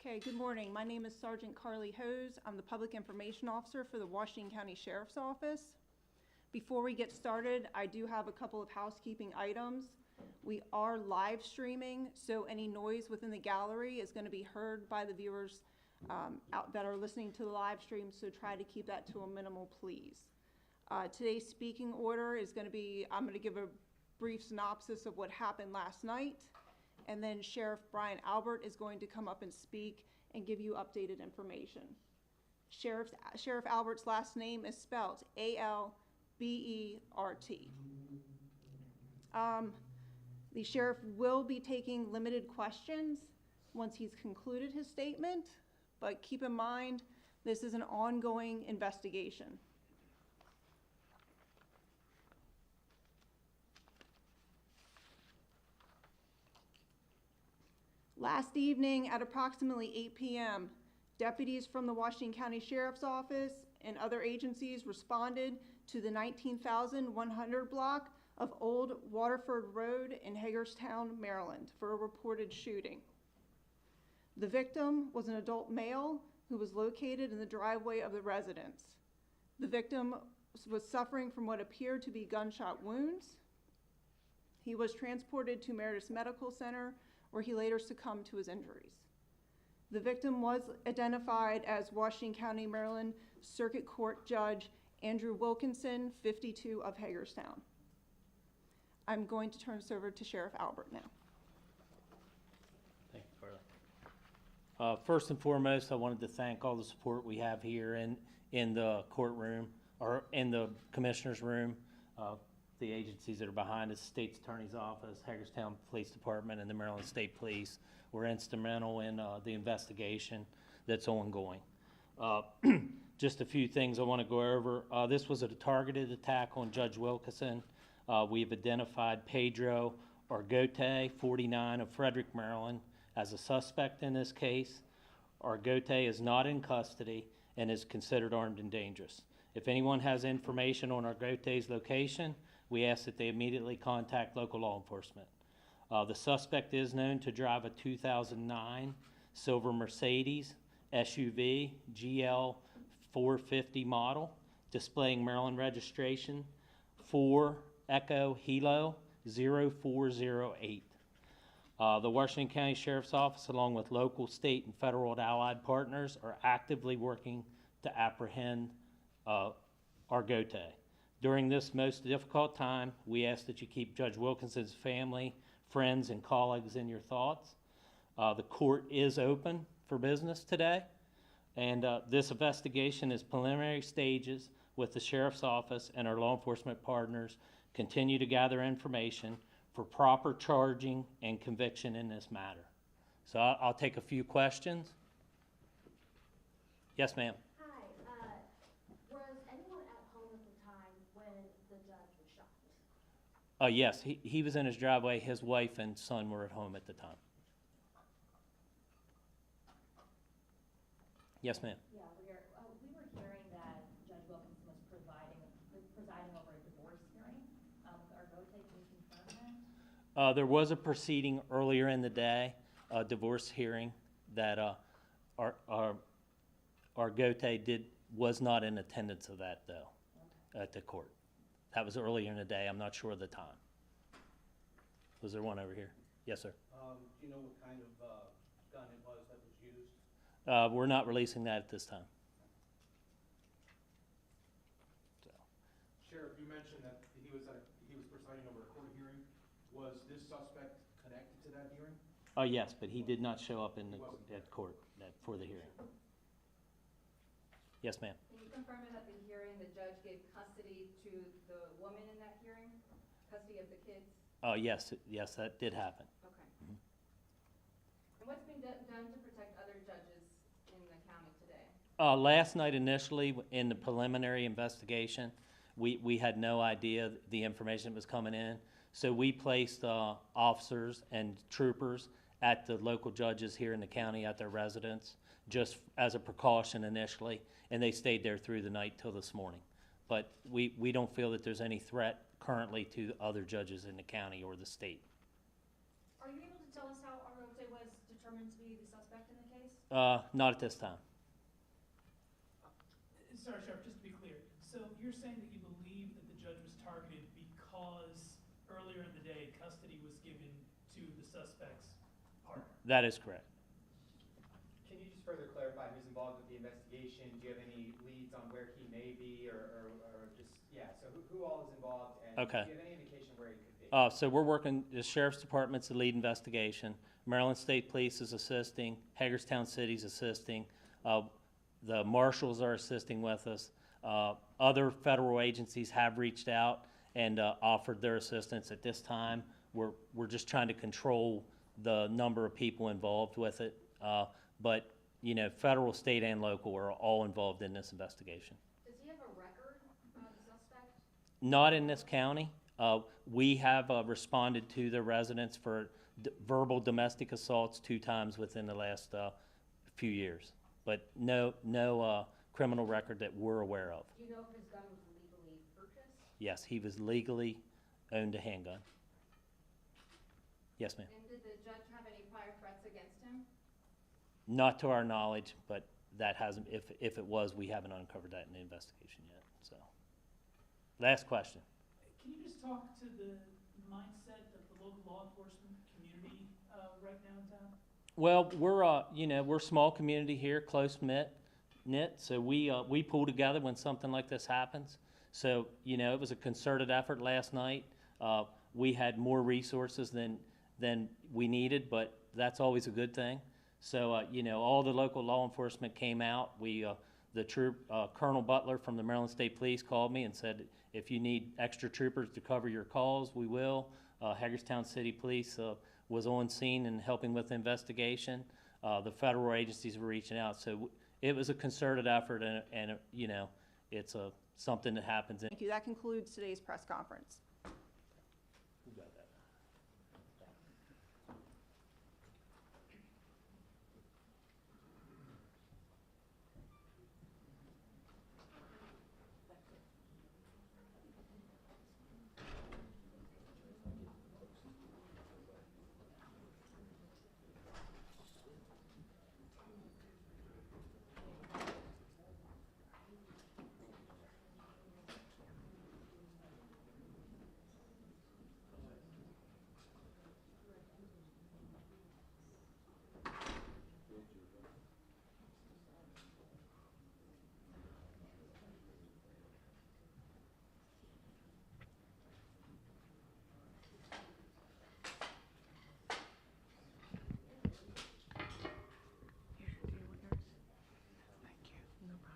Okay, good morning. My name is Sergeant Carly Hose. I'm the Public Information Officer for the Washington County Sheriff's Office. Before we get started, I do have a couple of housekeeping items. We are live streaming, so any noise within the gallery is going to be heard by the viewers out that are listening to the live stream, so try to keep that to a minimal, please. Today's speaking order is going to be, I'm going to give a brief synopsis of what happened last night, and then Sheriff Brian Albert is going to come up and speak and give you updated information. Sheriff Albert's last name is spelled A-L-B-E-R-T. The sheriff will be taking limited questions once he's concluded his statement, but keep in mind, this is an ongoing investigation. Last evening at approximately 8 p.m., deputies from the Washington County Sheriff's Office and other agencies responded to the 19,100 block of Old Waterford Road in Hagerstown, Maryland, for a reported shooting. The victim was an adult male who was located in the driveway of the residence. The victim was suffering from what appeared to be gunshot wounds. He was transported to Meredith Medical Center, where he later succumbed to his injuries. The victim was identified as Washington County, Maryland Circuit Court Judge Andrew Wilkinson, 52 of Hagerstown. I'm going to turn this over to Sheriff Albert now. Thank you, Carly. First and foremost, I wanted to thank all the support we have here in the courtroom, or in the commissioner's room. The agencies that are behind us, State's Attorney's Office, Hagerstown Police Department, and the Maryland State Police were instrumental in the investigation that's ongoing. Just a few things I want to go over. This was a targeted attack on Judge Wilkinson. We've identified Pedro Argote, 49 of Frederick, Maryland, as a suspect in this case. Argote is not in custody and is considered armed and dangerous. If anyone has information on Argote's location, we ask that they immediately contact local law enforcement. The suspect is known to drive a 2009 silver Mercedes SUV GL 450 model, displaying Maryland registration 4 Echo Hilo 0408. The Washington County Sheriff's Office, along with local, state, and federal and allied partners, are actively working to apprehend Argote. During this most difficult time, we ask that you keep Judge Wilkinson's family, friends, and colleagues in your thoughts. The court is open for business today, and this investigation is preliminary stages with the Sheriff's Office and our law enforcement partners continue to gather information for proper charging and conviction in this matter. So I'll take a few questions. Yes, ma'am. Yes, he was in his driveway. His wife and son were at home at the time. Yes, ma'am. Yeah, we were hearing that Judge Wilkinson was presiding over a divorce hearing. Argote, can you confirm that? There was a proceeding earlier in the day, a divorce hearing that Argote was not in attendance of that, though, at the court. That was earlier in the day. I'm not sure of the time. Was there one over here? Yes, sir. Do you know what kind of gun it was that was used? We're not releasing that at this time. So. Sheriff, you mentioned that he was presiding over a court hearing. Was this suspect connected to that hearing? Yes, but he did not show up at court for the hearing. Yes, ma'am. Can you confirm that at the hearing the judge gave custody to the woman in that hearing? Custody of the kids? Yes, that did happen. Okay. Mm-hmm. And what's been done to protect other judges in the county today? Last night initially in the preliminary investigation, we had no idea the information that was coming in. So we placed officers and troopers at the local judges here in the county at their residence, just as a precaution initially, and they stayed there through the night till this morning. But we don't feel that there's any threat currently to other judges in the county or the state. Are you able to tell us how Argote was determined to be the suspect in the case? Not at this time. Sorry, Sheriff, just to be clear, so you're saying that you believe that the judge was targeted because earlier in the day, custody was given to the suspect's partner? That is correct. Can you just further clarify who's involved with the investigation? Do you have any leads on where he may be, or just, yeah, so who all is involved, and Okay. do you have any indication where he could be? So we're working, the Sheriff's Department's the lead investigation. Maryland State Police is assisting. Hagerstown City's assisting. The marshals are assisting with us. Other federal agencies have reached out and offered their assistance. At this time, we're just trying to control the number of people involved with it. But, you know, federal, state, and local are all involved in this investigation. Does he have a record, the suspect? Not in this county. We have responded to the residents for verbal domestic assaults 2 times within the last few years, but no criminal record that we're aware of. Do you know if his gun was legally purchased? Yes, he was legally owned a handgun. Yes, ma'am. And did the judge have any prior threats against him? Not to our knowledge, but that hasn't, if it was, we haven't uncovered that in the investigation yet, so. Last question. Can you just talk to the mindset of the local law enforcement community right now in town? Well, we're a small community here, close knit, so we pull together when something like this happens. So, you know, it was a concerted effort last night. We had more resources than we needed, but that's always a good thing. So, you know, all the local law enforcement came out. The troop, Colonel Butler from the Maryland State Police called me and said, if you need extra troopers to cover your calls, we will. Hagerstown City Police was on scene and helping with the investigation. The federal agencies were reaching out. So it was a concerted effort, and you know, it's something that happens. Thank you. That concludes today's press conference.